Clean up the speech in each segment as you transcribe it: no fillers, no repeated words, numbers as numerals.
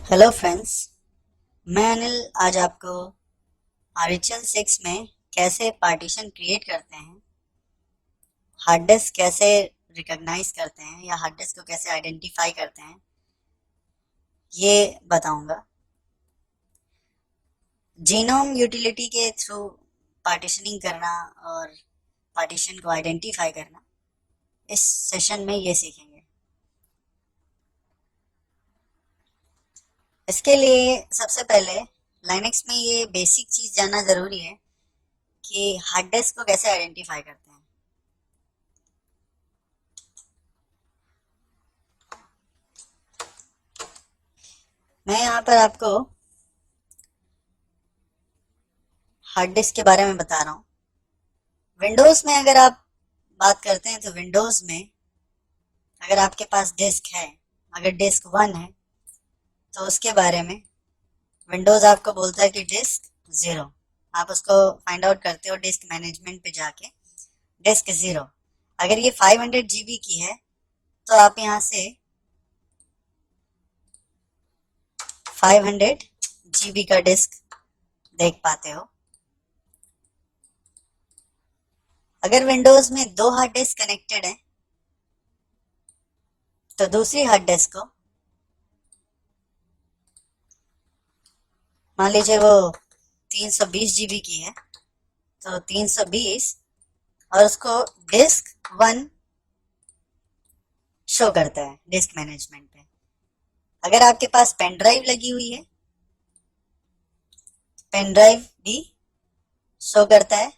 Hello friends. मैं अनिल आज आपको आरएचएल 6 में कैसे पार्टीशन क्रिएट करते हैं, हार्ड डिस्क कैसे रिकॉग्नाइज करते हैं या हार्ड डिस्क को कैसे आइडेंटिफाई करते हैं, ये बताऊंगा। जीनोम यूटिलिटी के थ्रू पार्टीशनिंग करना और पार्टीशन को आइडेंटिफाई करना इस सेशन में ये सीखेंगे। इसके लिए सबसे पहले लाइनेक्स में ये बेसिक चीज़ जानना ज़रूरी है कि हार्ड डिस्क को कैसे आइडेंटिफाई करते हैं। मैं यहाँ पर आपको हार्ड डिस्क के बारे में बता रहा हूँ। विंडोज में अगर आप बात करते हैं तो विंडोज में अगर आपके पास डिस्क है, अगर डिस्क 1 है तो उसके बारे में विंडोज आपको बोलता है कि डिस्क 0। आप उसको फाइंड आउट करते हो डिस्क मैनेजमेंट पे जाके, डिस्क 0। अगर ये 500 जीबी की है तो आप यहाँ से 500 जीबी का डिस्क देख पाते हो। अगर विंडोज में दो हार्ड डिस्क कनेक्टेड है तो दूसरी हार्ड डिस्क को मान लीजिए वो 320 जीबी की है तो 320 और उसको डिस्क 1 शो करता है डिस्क मैनेजमेंट पे। अगर आपके पास पेन ड्राइव लगी हुई है, पेन ड्राइव भी शो करता है।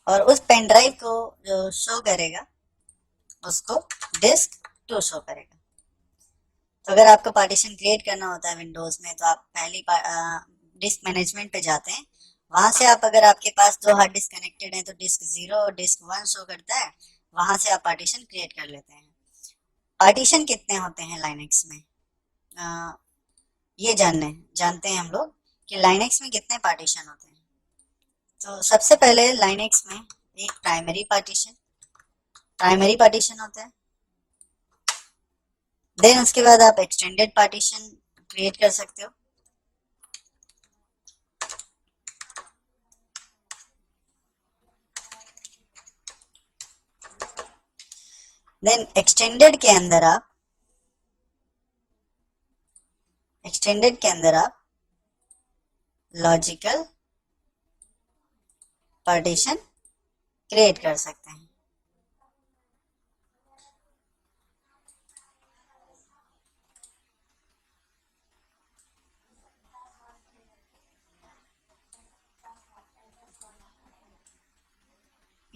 और उस पेन ड्राइव को जो शो करेगा उसको डिस्क 2 शो करेगा। तो अगर आपको पार्टीशन क्रिएट करना होता है विंडोज में तो आप पहली डिस्क मैनेजमेंट पे जाते हैं। वहां से आप, अगर आपके पास दो हार्ड डिस्क कनेक्टेड है तो डिस्क 0 और डिस्क 1 शो करता है। वहां से आप पार्टीशन क्रिएट कर लेते हैं। पार्टीशन कितने होते हैं लाइनेक्स में, अ, ये जानते हैं हम लोग कि लाइनेक्स में कितने पार्टीशन होते हैं। तो सबसे पहले लाइनेक्स में एक प्राइमरी पार्टीशन होता है। देन उसके बाद आप एक्सटेंडेड पार्टीशन क्रिएट कर सकते हो। देन एक्सटेंडेड के अंदर आप लॉजिकल पार्टीशन क्रिएट कर सकते हैं।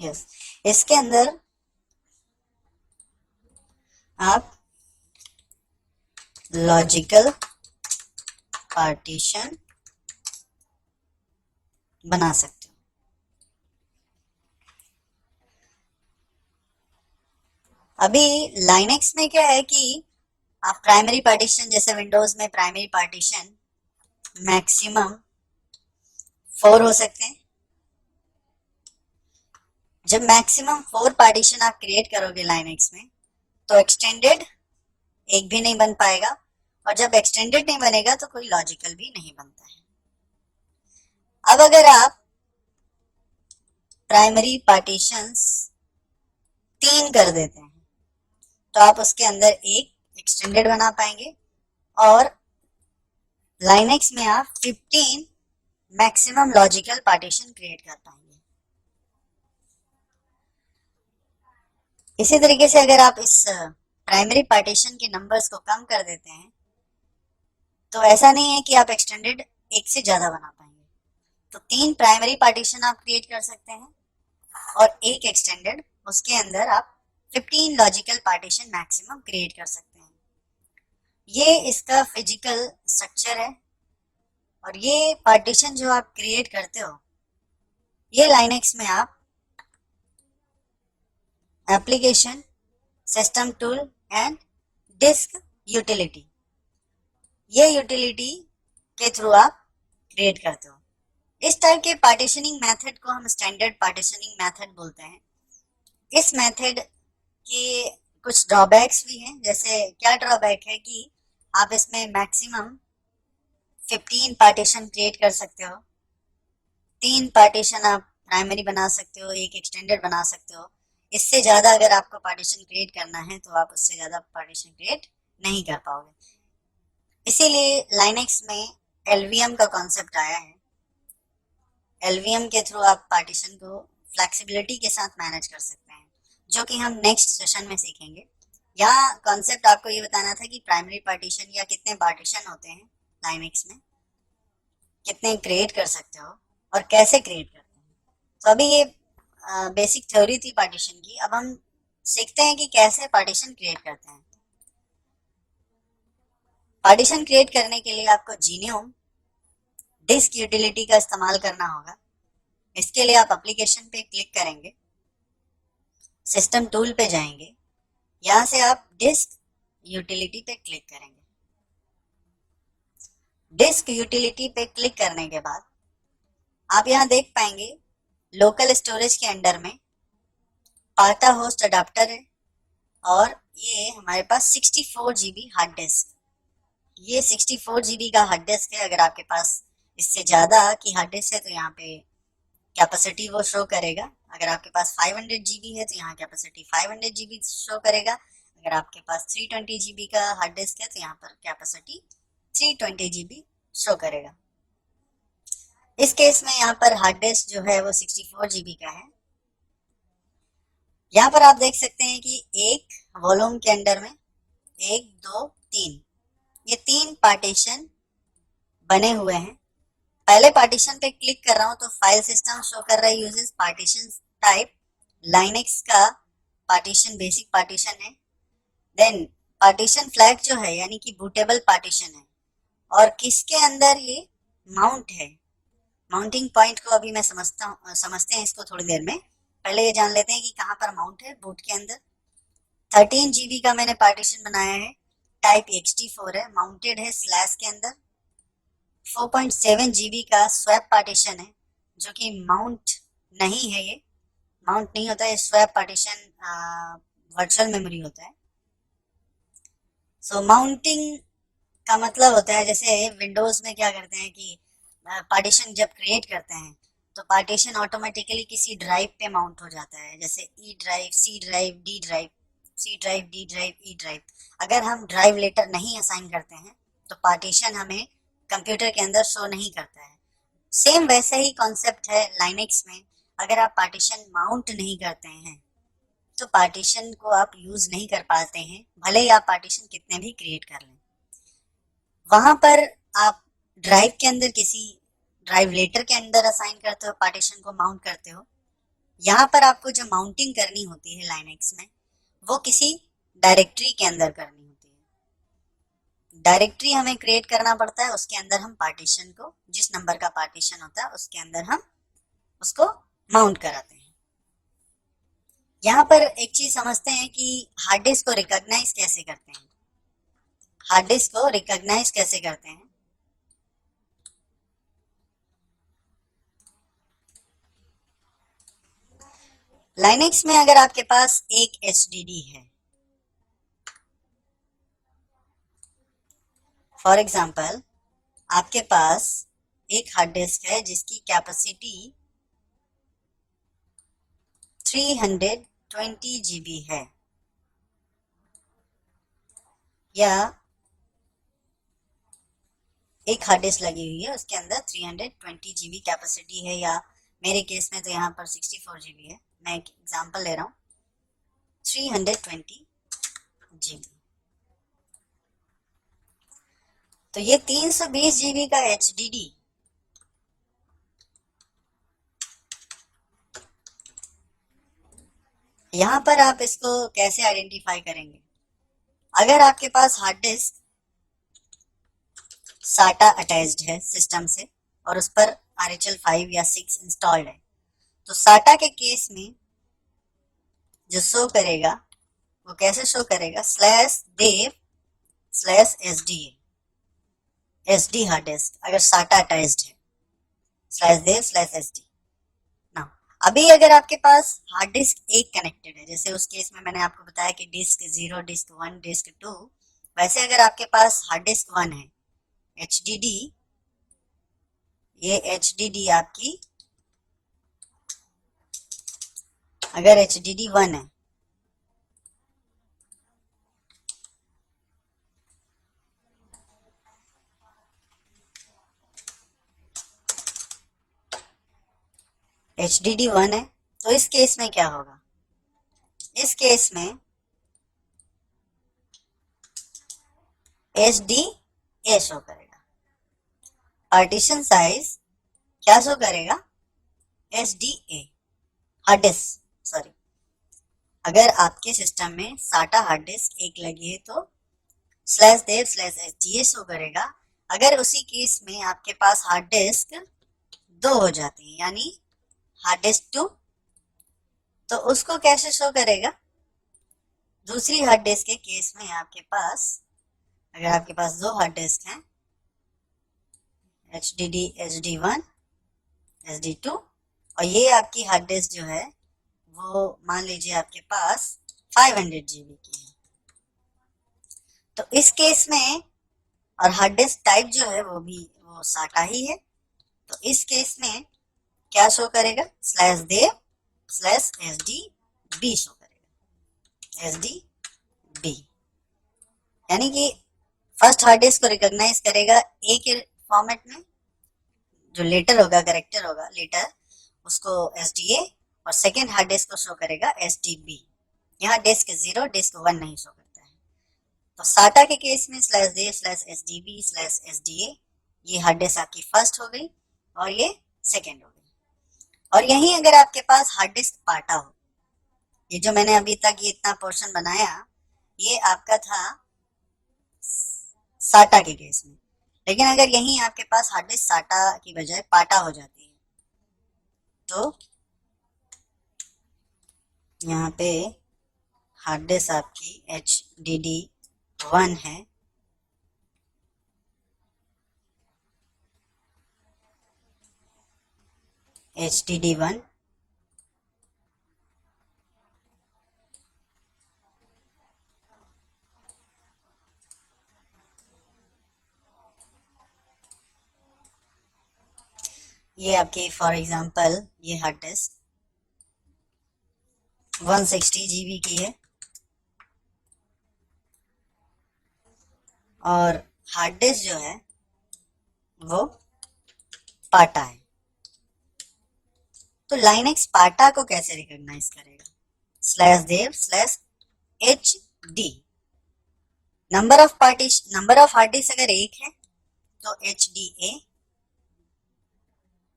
यस, इसके अंदर आप लॉजिकल पार्टीशन बना सकते हो। अभी लाइनेक्स में क्या है कि आप प्राइमरी पार्टीशन, जैसे विंडोज में प्राइमरी पार्टीशन मैक्सिमम 4 हो सकते हैं। जब मैक्सिमम 4 पार्टीशन आप क्रिएट करोगे लाइनेक्स में तो एक्सटेंडेड एक भी नहीं बन पाएगा, और जब एक्सटेंडेड नहीं बनेगा तो कोई लॉजिकल भी नहीं बनता है। अब अगर आप प्राइमरी पार्टीशंस 3 कर देते हैं तो आप उसके अंदर एक एक्सटेंडेड बना पाएंगे और लाइनेक्स में आप 15 मैक्सिमम लॉजिकल पार्टीशन क्रिएट कर पाएंगे। इसी तरीके से अगर आप इस प्राइमरी पार्टीशन के नंबर्स को कम कर देते हैं तो ऐसा नहीं है कि आप एक्सटेंडेड एक से ज्यादा बना पाएंगे। तो 3 प्राइमरी पार्टीशन आप क्रिएट कर सकते हैं और एक एक्सटेंडेड, उसके अंदर आप 15 लॉजिकल पार्टीशन मैक्सिमम क्रिएट कर सकते हैं। ये इसका फिजिकल स्ट्रक्चर है। और ये पार्टीशन जो आप क्रिएट करते हो, ये लाइनेक्स में आप application, system tool and disk utility, ये यूटिलिटी के थ्रू आप क्रिएट करते हो। इस टाइप के पार्टीशनिंग मेथड को हम स्टैंडर्ड पार्टीशनिंग मेथड बोलते हैं। इस मेथड के कुछ ड्रॉबैक्स भी हैं। जैसे क्या ड्रॉबैक है कि आप इसमें मैक्सिमम 15 पार्टीशन क्रिएट कर सकते हो। 3 पार्टीशन आप प्राइमरी बना सकते हो, एक एक्सटेंडेड बना सकते हो। इससे ज़्यादा अगर आपको पार्टीशन क्रिएट करना है तो आप उससे ज़्यादा पार्टीशन क्रिएट नहीं कर पाओगे। इसीलिए लाइनेक्स में एलवीएम का कॉन्सेप्ट आया है। एलवीएम के थ्रू आप पार्टीशन को फ्लेक्सिबिलिटी के साथ मैनेज कर सकते हैं, जो कि हम नेक्स्ट सेशन में सीखेंगे। यहाँ कॉन्सेप्ट आपको ये बताना था कि प्राइमरी पार्टीशन या कितने पार्टीशन होते हैं लाइनेक्स में, कितने क्रिएट कर सकते हो और कैसे क्रिएट करते हैं। तो अभी ये बेसिक थ्योरी थी पार्टीशन की। अब हम सीखते हैं कि कैसे पार्टीशन क्रिएट करते हैं। पार्टीशन क्रिएट करने के लिए आपको जीनोम डिस्क यूटिलिटी का इस्तेमाल करना होगा। इसके लिए आप एप्लीकेशन पे क्लिक करेंगे, सिस्टम टूल पे जाएंगे, यहाँ से आप डिस्क यूटिलिटी पे क्लिक करेंगे। डिस्क यूटिलिटी पे क्लिक करने के बाद आप यहाँ देख पाएंगे लोकल स्टोरेज के अंडर में पाटा होस्ट अडाप्टर है और ये हमारे पास 64 GB हार्ड डिस्क। ये 64 GB का हार्ड डिस्क है। अगर आपके पास इससे ज़्यादा की हार्ड डिस्क है तो यहाँ पे कैपेसिटी वो शो करेगा। अगर आपके पास 500 GB है तो यहाँ कैपेसिटी 500 GB शो करेगा। अगर आपके पास 320 GB का हार्ड डिस्क है तो यहाँ पर कैपेसिटी 320 GB शो करेगा। इस केस में यहाँ पर हार्ड डिस्क जो है वो 64 GB का है। यहाँ पर आप देख सकते हैं कि एक वॉल्यूम के अंदर में 1 2 3 ये 3 पार्टीशन बने हुए हैं। पहले पार्टीशन पे क्लिक कर रहा हूँ तो फाइल सिस्टम शो कर रहा है यूजेस पार्टीशन टाइप लाइनेक्स का पार्टीशन बेसिक पार्टीशन है। देन पार्टीशन फ्लैग जो है यानी कि बूटेबल पार्टीशन है और किसके अंदर ये माउंट है। माउंटिंग पॉइंट को अभी मैं समझते हैं इसको थोड़ी देर में। पहले ये जान लेते हैं कि कहाँ पर माउंट है बूट के अंदर। 13 GB का मैंने पार्टीशन बनाया है, टाइप ext4 है, माउंटेड है स्लैश के अंदर। 4.7 GB का स्वैप पार्टीशन है जो कि माउंट नहीं है, ये माउंट नहीं होता है। स्वैप पार्टीशन वर्चुअल मेमोरी होता है। सो माउंटिंग का मतलब होता है जैसे विंडोज में क्या करते हैं कि पार्टीशन जब क्रिएट करते हैं तो पार्टीशन ऑटोमेटिकली किसी ड्राइव पे माउंट हो जाता है, जैसे E drive, C drive, D drive, C drive, D drive, E drive. अगर हम ड्राइव लेटर नहीं असाइन करते हैं तो पार्टीशन हमें कंप्यूटर के अंदर शो नहीं करता है। सेम वैसे ही कॉन्सेप्ट है लाइनेक्स में। अगर आप पार्टीशन माउंट नहीं करते हैं तो पार्टीशन को आप यूज नहीं कर पाते हैं, भले ही आप पार्टीशन कितने भी क्रिएट कर लें। वहां पर आप ड्राइव के अंदर किसी ड्राइव लेटर के अंदर असाइन करते हो, पार्टीशन को माउंट करते हो। यहाँ पर आपको जो माउंटिंग करनी होती है लाइनेक्स में वो किसी डायरेक्टरी के अंदर करनी होती है। डायरेक्टरी हमें क्रिएट करना पड़ता है, उसके अंदर हम पार्टीशन को, जिस नंबर का पार्टीशन होता है उसके अंदर हम उसको माउंट कराते हैं। यहाँ पर एक चीज समझते हैं कि हार्ड डिस्क को रिकॉग्नाइज कैसे करते हैं। हार्ड डिस्क को रिकॉग्नाइज कैसे करते हैं, लाइनेक्स में अगर आपके पास एक HDD है, फॉर एग्जांपल आपके पास एक हार्ड डिस्क है जिसकी कैपेसिटी 320 GB है, या एक हार्ड डिस्क लगी हुई है उसके अंदर 320 GB कैपेसिटी है, या मेरे केस में तो यहाँ पर 64 GB है। मैं एक एग्जांपल ले रहा हूँ, 320 GB। तो ये 320 GB का HDD यहाँ पर आप इसको कैसे आइडेंटिफाई करेंगे। अगर आपके पास हार्ड डिस्क साटा अटैच्ड है सिस्टम से और उस पर RHL 5 या 6 इंस्टॉल्ड है तो साटा के केस में जो शो करेगा वो कैसे शो करेगा, /dev/SD हार्ड डिस्क अगर साटा अटैच्ड है, /dev/SD। ना अभी अगर आपके पास हार्ड डिस्क एक कनेक्टेड है, जैसे उस केस में मैंने आपको बताया कि डिस्क 0, डिस्क 1, डिस्क 2, वैसे अगर आपके पास हार्ड डिस्क 1 है, HDD, ये HDD आपकी अगर HDD 1 है, HDD 1 है, तो इस केस में क्या होगा? इस केस में HDA शो करेगा। पार्टीशन साइज क्या शो करेगा? HDA, hard disk, sorry. अगर आपके सिस्टम में साटा हार्ड डिस्क एक लगी है तो /dev/HDA शो करेगा। अगर उसी केस में आपके पास हार्ड डिस्क 2 हो जाती है, यानी हार्ड डिस्क 2, तो उसको कैसे शो करेगा? दूसरी हार्ड डिस्क के केस में आपके पास, अगर आपके पास 2 हार्ड डिस्क हैं, HDD HD1, HD2, और ये आपकी हार्ड डिस्क जो है वो मान लीजिए आपके पास 500 GB की है, तो इस केस में, और हार्ड डिस्क टाइप जो है वो साटा ही है, तो इस केस में क्या शो करेगा? /dev/SDB शो करेगा, SDB, यानी कि फर्स्ट हार्ड डिस्क को रिकॉग्नाइज करेगा ए के फॉर्मेट में, जो लेटर होगा, करेक्टर होगा लेटर, उसको SDA, और सेकेंड हार्ड डिस्क को शो करेगा SDB। यहाँ डिस्क 0, डिस्क 1 नहीं शो करता है। तो साटा के केस में /dev/SDB/SDA, ये हार्ड डिस्क आपकी फर्स्ट हो गई और ये सेकेंड हो गई। और यहीं अगर आपके पास हार्ड डिस्क पाटा हो, ये जो मैंने अभी तक ये इतना पोर्शन बनाया, ये आपका था साटा के केस में, लेकिन अगर यहीं आपके पास हार्ड डिस्क साटा की बजाय पाटा हो जाती है, तो यहाँ पे हार्ड डिस्क आपकी HDD 1 है, HDD 1, ये आपकी फॉर एग्जांपल ये हार्ड डिस्क 160 GB की है, और हार्ड डिस्क जो है वो पाटा है। तो लाइनक्स पाटा को कैसे रिकॉग्नाइज करेगा? /dev/HD, number of hard disk अगर एक है तो HDA,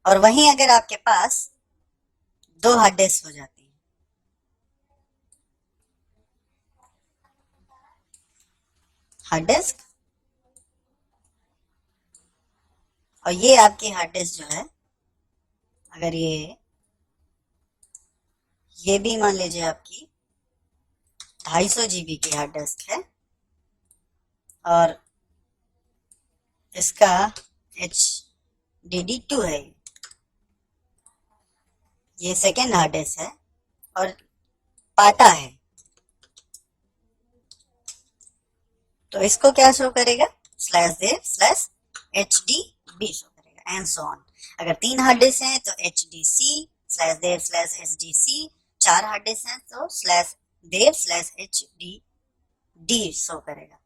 और वहीं अगर आपके पास 2 हार्ड डिस्क हो जाती है, हार्ड डिस्क, और ये आपकी हार्ड डिस्क जो है, अगर ये भी मान लीजिए आपकी 250 GB की हार्ड डिस्क है, और इसका HDD 2 है, ये सेकेंड हार्ड डिस्क है और पाटा है, तो इसको क्या शो करेगा? /dev/HDB शो करेगा, एंड सो ऑन। अगर 3 हार्ड डिस्क हैं तो HDC /dev/SDC, 4 हार्ड डिस्क हैं तो /dev/HDD शो करेगा।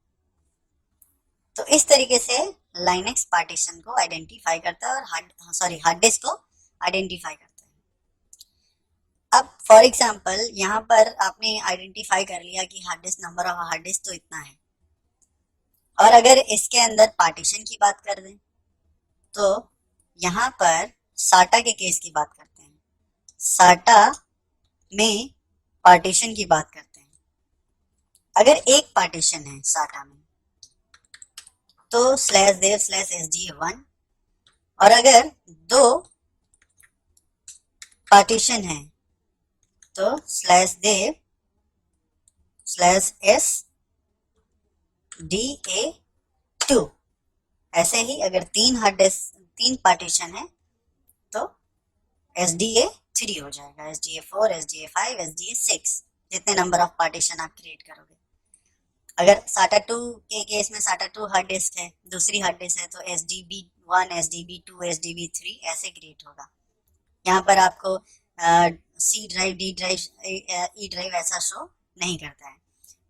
तो इस तरीके से लाइनक्स पार्टीशन को आइडेंटिफाई करता है और हार्ड डिस्क को आइडेंटिफाई करता है। अब फॉर एग्जांपल यहाँ पर आपने आइडेंटिफाई कर लिया कि hard disk, number of hard disk तो इतना है, और अगर इसके अंदर पार्टीशन की बात कर दें तो यहाँ पर साटा के केस की बात करते हैं। साटा में पार्टीशन की बात करते हैं। अगर एक पार्टीशन है साटा में तो /dev/SDA 1, और अगर 2 पार्टीशन है तो /dev/SDA 2। ऐसे ही अगर 3 हार्ड डिस्क, 3 पार्टीशन है तो SDA 3 हो जाएगा, SDA4, SDA5, SDA6, जितने नंबर ऑफ पार्टीशन आप क्रिएट करोगे। अगर SATA 2 के केस में SATA 2 हार्ड डिस्क है, दूसरी हार्ड डिस्क है, तो SDB1, SDB2, SDB3 ऐसे क्रिएट होगा। यहाँ पर आपको C drive, D drive, E drive ऐसा शो नहीं करता है।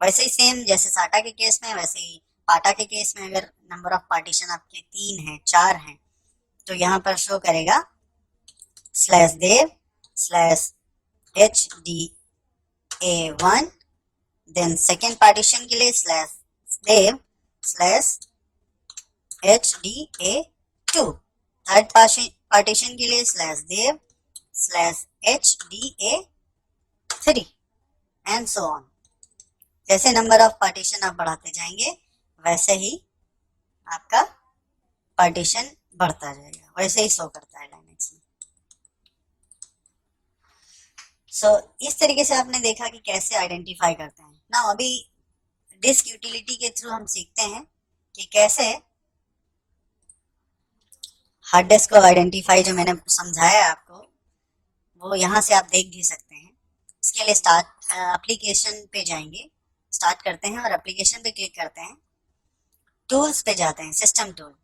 वैसे ही सेम जैसे SATA के केस में, वैसे ही पाटा के केस में अगर नंबर ऑफ पार्टीशन आपके 3 हैं, 4 हैं, तो यहाँ पर शो करेगा /dev/HDA1, देन सेकेंड पार्टीशन के लिए /dev/HDA2, थर्ड पार्टीशन के लिए /dev/HDA3 एंड सो ऑन। जैसे नंबर ऑफ पार्टीशन आप बढ़ाते जाएंगे वैसे ही आपका पार्टीशन बढ़ता जाएगा, वैसे ही शो करता है लाइनक्स में। इस तरीके से आपने देखा कि कैसे आइडेंटिफाई करते हैं ना। अभी डिस्क यूटिलिटी के थ्रू हम सीखते हैं कि कैसे हार्ड डिस्क को आइडेंटिफाई, जो मैंने समझाया आपको, वो यहाँ से आप देख भी सकते हैं। इसके लिए स्टार्ट एप्लीकेशन पे जाएंगे, स्टार्ट करते हैं और एप्लीकेशन पे क्लिक करते हैं, टूल्स पे जाते हैं, सिस्टम टूल।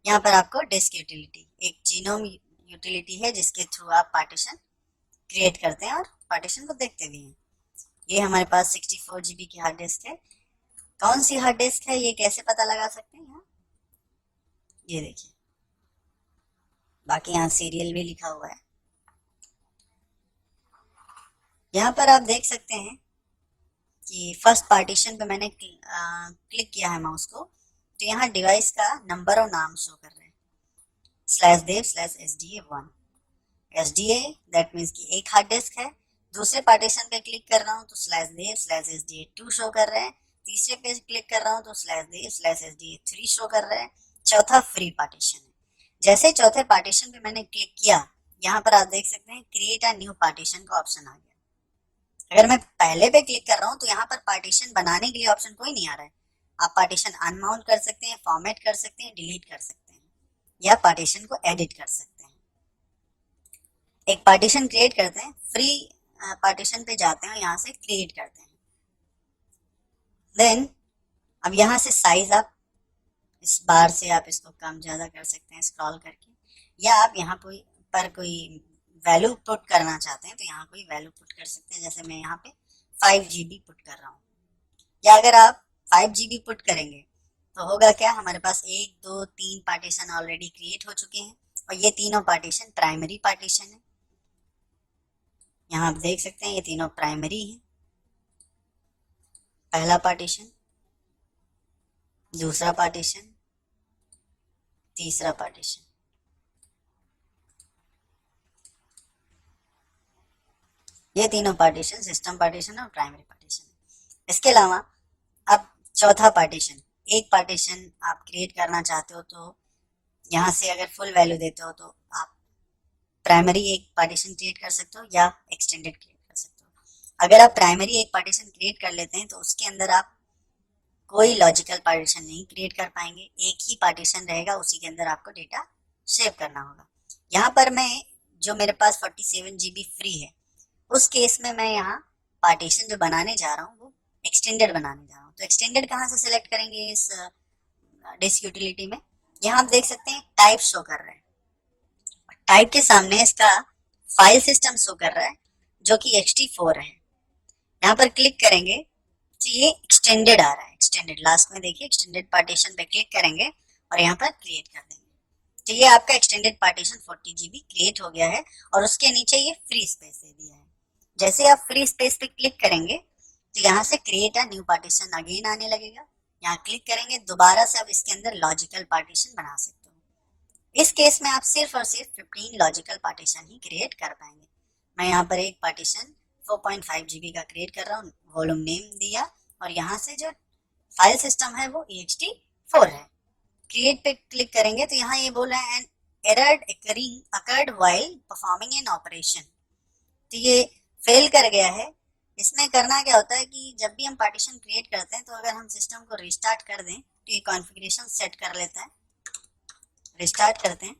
यहाँ पर आपको डिस्क यूटिलिटी, एक जीनोम यूटिलिटी है जिसके थ्रू आप पार्टीशन क्रिएट करते हैं और पार्टीशन को देखते भी हैं। ये हमारे पास 64 GB की हार्ड डिस्क है। कौन सी हार्ड डिस्क है ये कैसे पता लगा सकते हैं? यहाँ ये देखिए, बाकी यहाँ सीरियल भी लिखा हुआ है। यहाँ पर आप देख सकते हैं कि फर्स्ट पार्टीशन पे मैंने क्लिक किया है माउस को, तो यहाँ डिवाइस का नंबर और नाम शो कर रहे हैं, /dev/SDA1। SDA दैट मीन्स कि एक हार्ड डिस्क है। दूसरे पार्टीशन पे क्लिक कर रहा हूँ तो /dev/SDA2 शो कर रहे हैं। तीसरे पे क्लिक कर रहा हूँ तो /dev/SDA3 शो कर रहे हैं। चौथा फ्री पार्टीशन है। जैसे चौथे पार्टीशन पे मैंने क्लिक किया, यहाँ पर आप देख सकते हैं क्रिएट अ न्यू पार्टीशन का ऑप्शन आ गया। अगर मैं पहले पे क्लिक कर रहा हूँ तो यहाँ पर पार्टीशन बनाने के लिए ऑप्शन कोई नहीं आ रहा है। आप पार्टीशन अनमाउंट कर सकते हैं, फॉर्मेट कर सकते हैं, डिलीट कर सकते हैं, या पार्टीशन को एडिट कर सकते हैं। एक पार्टीशन क्रिएट करते हैं, फ्री पार्टीशन पे जाते हैं, यहाँ से क्रिएट करते हैं। देन अब यहाँ से साइज आप इस बार से आप इसको कम ज़्यादा कर सकते हैं स्क्रॉल करके, या आप यहाँ पर कोई वैल्यू पुट करना चाहते हैं तो यहाँ कोई वैल्यू पुट कर सकते हैं। जैसे मैं यहाँ पे 5 GB पुट कर रहा हूँ, या अगर आप 5 GB पुट करेंगे तो होगा क्या, हमारे पास 1, 2, 3 पार्टीशन ऑलरेडी क्रिएट हो चुके हैं और ये तीनों पार्टीशन प्राइमरी पार्टीशन है। यहाँ आप देख सकते हैं ये तीनों प्राइमरी हैं। पहला पार्टीशन, दूसरा पार्टीशन, तीसरा पार्टीशन। ये तीनों पार्टीशन सिस्टम पार्टीशन और प्राइमरी पार्टीशन है। इसके अलावा अब चौथा पार्टीशन, एक पार्टीशन आप क्रिएट करना चाहते हो तो यहाँ से अगर फुल वैल्यू देते हो तो आप प्राइमरी एक पार्टीशन क्रिएट कर सकते हो या एक्सटेंडेड क्रिएट कर सकते हो। अगर आप प्राइमरी एक पार्टीशन क्रिएट कर लेते हैं तो उसके अंदर आप कोई लॉजिकल पार्टीशन नहीं क्रिएट कर पाएंगे, एक ही पार्टीशन रहेगा, उसी के अंदर आपको डेटा सेव करना होगा। यहाँ पर मैं, जो मेरे पास 47 GB फ्री है, उस केस में मैं यहाँ पार्टीशन जो बनाने जा रहा हूँ वो एक्सटेंडेड बनाने जा रहा हूँ। तो एक्सटेंडेड कहाँ से सिलेक्ट करेंगे इस डिस्क यूटिलिटी में? यहाँ आप देख सकते हैं टाइप शो कर रहे हैं, टाइप के सामने इसका फाइल सिस्टम शो कर रहा है जो कि ext4 है। यहाँ पर क्लिक करेंगे तो ये एक्सटेंडेड आ रहा है, एक्सटेंडेड लास्ट में देखिए, एक्सटेंडेड पार्टीशन पे क्लिक करेंगे और यहाँ पर क्रिएट कर देंगे। तो ये आपका एक्सटेंडेड पार्टीशन 40 GB क्रिएट हो गया है और उसके नीचे ये फ्री स्पेस दे दिया है। जैसे आप फ्री स्पेस पे क्लिक करेंगे तो यहाँ से create a new partition again आने लगेगा। यहाँ क्लिक करेंगे, दोबारा से आप इसके अंदर लॉजिकल पार्टीशन बना सकते हो। इस केस में आप सिर्फ और सिर्फ 15 लॉजिकल पार्टीशन ही क्रिएट कर पाएंगे। मैं यहाँ पर एक पार्टीशन 4.5 GB का क्रिएट कर रहा हूँ, वॉल्यूम नेम दिया और यहाँ से जो फाइल सिस्टम है वो ext4 है। क्रिएट पे क्लिक करेंगे तो यहाँ ये बोल रहा है an error occurred while performing an operation, तो ये फेल कर गया है। इसमें करना क्या होता है कि जब भी हम पार्टीशन क्रिएट करते हैं तो अगर हम सिस्टम को रिस्टार्ट कर दें तो ये कॉन्फ़िगरेशन सेट कर लेता है। रिस्टार्ट करते हैं,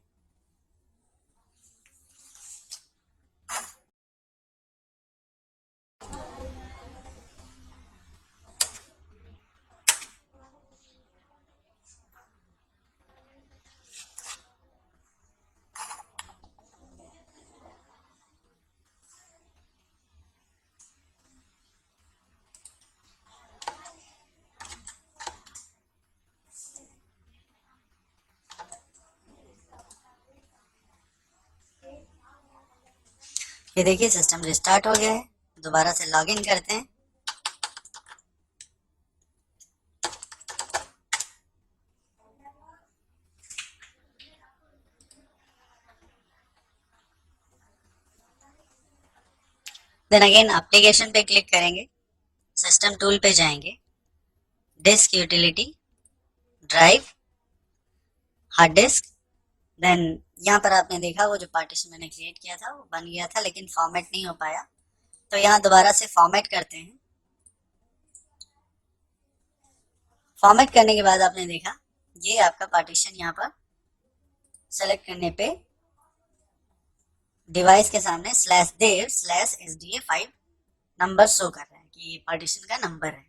ये देखिए सिस्टम रिस्टार्ट हो गया है। दोबारा से लॉग इन करते हैं। देन अगेन एप्लीकेशन पे क्लिक करेंगे, सिस्टम टूल पे जाएंगे, disk utility, drive, hard disk. Then यहाँ पर आपने देखा वो जो पार्टीशन मैंने क्रिएट किया था वो बन गया था, लेकिन फॉर्मेट नहीं हो पाया। तो यहाँ दोबारा से फॉर्मेट करते हैं। फॉर्मेट करने के बाद आपने देखा ये आपका पार्टीशन यहाँ पर सेलेक्ट करने पे डिवाइस के सामने /dev/sda5 नंबर शो कर रहा है कि ये पार्टीशन का नंबर है।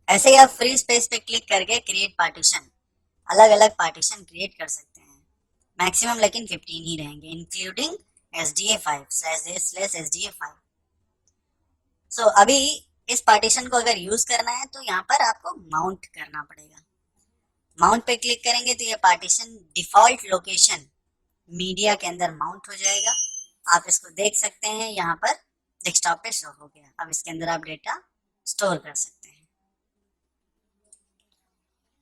ऐसे ही आप फ्री स्पेस पे क्लिक करके क्रिएट पार्टीशन, अलग अलग पार्टीशन क्रिएट कर सकते हैं। मैक्सिमम लेकिन 15 ही रहेंगे, इंक्लूडिंग SDA5 सो अभी इस पार्टीशन को अगर यूज करना है तो यहाँ पर आपको माउंट करना पड़ेगा। माउंट पे क्लिक करेंगे तो ये पार्टीशन डिफॉल्ट लोकेशन मीडिया के अंदर माउंट हो जाएगा। आप इसको देख सकते हैं, यहाँ पर डेस्कटॉप पे शो हो गया। अब इसके अंदर आप डेटा स्टोर कर सकते हैं,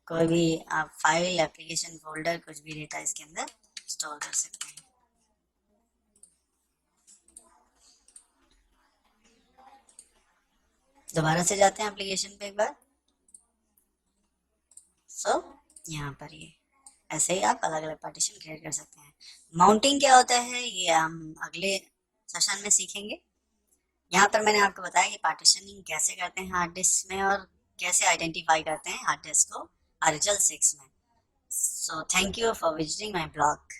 कोई भी आप फाइल, एप्लीकेशन, फोल्डर, कुछ भी डेटा इसके अंदर स्टोर कर सकते हैं। दोबारा से जाते हैं एप्लीकेशन पे एक बार। सो यहाँ पर ये ऐसे ही आप अलग अलग पार्टीशन क्रिएट कर सकते हैं। माउंटिंग क्या होता है ये हम अगले सेशन में सीखेंगे। यहाँ पर मैंने आपको बताया कि पार्टीशनिंग कैसे करते हैं हार्ड डिस्क में और कैसे आइडेंटिफाई करते हैं हार्ड डिस्क को RHEL 6 में। So thank you for visiting my blog.